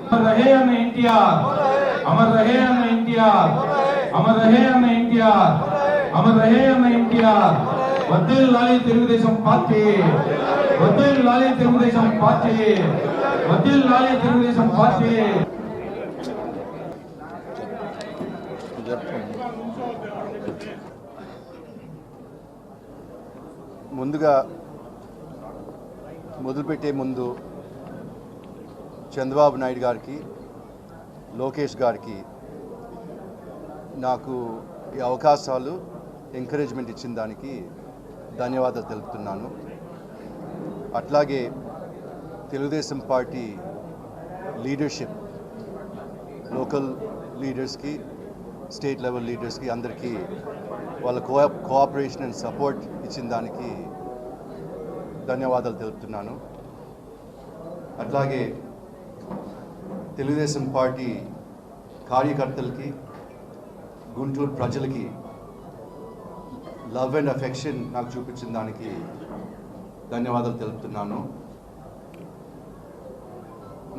अमर रहे अन्न एनटीआर, अमर रहे अन्न एनटीआर, अमर रहे अन्न एनटीआर, अमर रहे अन्न एनटीआर। वर्धिल्लाలి తెలుగుదేశం పార్టీ, वर्धिल्लाలి తెలుగుదేశం పార్టీ, वर्धिल्लाలి తెలుగుదేశం పార్టీ। ముందుగా మొదలుపెట్టే ముందు చంద్రబాబు నాయుడు గారికి, లోకేష్ గారికి నాకు ఈ అవకాశాలు ఎంకరేజ్మెంట్ ఇచ్చిన దానికి ధన్యవాదాలు తెలుపుతున్నాను. అట్లాగే తెలుగుదేశం పార్టీ లీడర్షిప్, లోకల్ లీడర్స్కి, స్టేట్ లెవెల్ లీడర్స్కి అందరికీ వాళ్ళ కోఆపరేషన్ అండ్ సపోర్ట్ ఇచ్చిన దానికి ధన్యవాదాలు తెలుపుతున్నాను. అట్లాగే తెలుగుదేశం పార్టీ కార్యకర్తలకి, గుంటూరు ప్రజలకి లవ్ అండ్ అఫెక్షన్ నాకు చూపించిన దానికి ధన్యవాదాలు తెలుపుతున్నాను.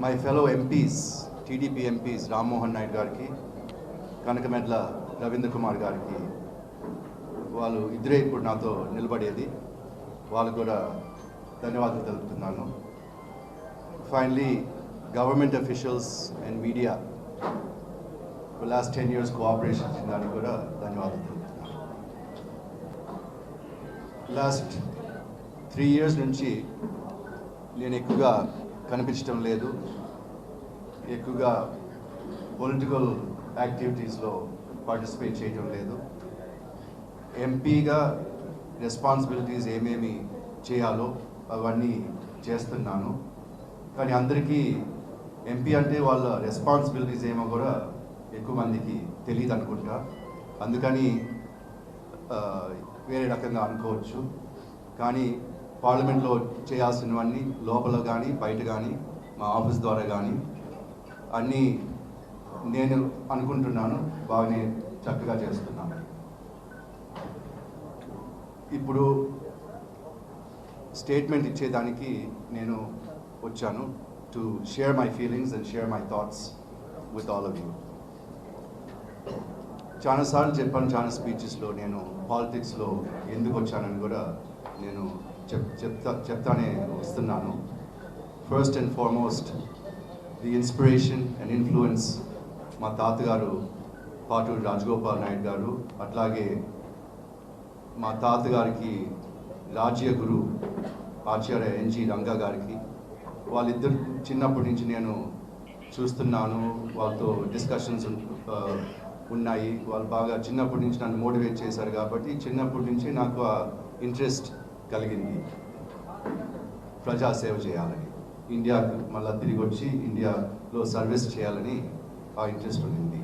My fellow MPs, TDP MPs Rammohan Naidu గారికి, కనకమెడ్ల రవీంద్ర కుమార్ గారికి, వాళ్ళు ఇద్దరే ఇప్పుడు నాతో నిలబడేది, వాళ్ళకు కూడా ధన్యవాదాలు తెలుపుతున్నాను. Finally government officials and media last 10 years cooperation ఇచ్చిన దానికి కూడా ధన్యవాదాలు తెలుపుతున్నాను. లాస్ట్ 3 years నుంచి నేను ఎక్కువగా కనిపించడం లేదు, ఎక్కువగా పొలిటికల్ యాక్టివిటీస్లో పార్టిసిపేట్ చేయడం లేదు. ఎంపీగా రెస్పాన్సిబిలిటీస్ ఏమేమి చేయాలో అవన్నీ చేస్తున్నాను. కానీ అందరికీ ఎంపీ అంటే వాళ్ళ రెస్పాన్సిబిలిటీస్ ఏమో కూడా ఎక్కువ మందికి తెలియదు అనుకుంటా. అందుకని వేరే రకంగా అనుకోవచ్చు. కానీ పార్లమెంట్లో చేయాల్సినవన్నీ లోపల కానీ బయట కానీ మా ఆఫీస్ ద్వారా కానీ అన్నీ నేను అనుకుంటున్నాను బాగానే చక్కగా చేస్తున్నాను. ఇప్పుడు స్టేట్మెంట్ ఇచ్చేదానికి నేను వచ్చాను, to share my feelings and share my thoughts with all of you. చాలాసార్లు చెప్పాను, చాలా స్పీచెస్లో నేను పాలిటిక్స్లో ఎందుకు వచ్చానని కూడా నేను చెప్తానే వస్తున్నాను. First and foremost the inspiration and influence మా తాతగారు పాటూరి రాజగోపాల్ నాయుడు గారు, అట్లాగే మా తాతగారికి రాజ్య గురు ఆచార్య ఎన్జి రంగా గారికి, వాళ్ళిద్దరు చిన్నప్పటి నుంచి నేను చూస్తున్నాను, వాళ్ళతో డిస్కషన్స్ ఉన్నాయి. వాళ్ళు బాగా చిన్నప్పటి నుంచి నన్ను మోటివేట్ చేశారు కాబట్టి చిన్నప్పటి నుంచి నాకు ఆ ఇంట్రెస్ట్ కలిగింది ప్రజాసేవ చేయాలని, ఇండియాకు మళ్ళీ తిరిగి వచ్చి ఇండియాలో సర్వీస్ చేయాలని ఆ ఇంట్రెస్ట్ ఉంది.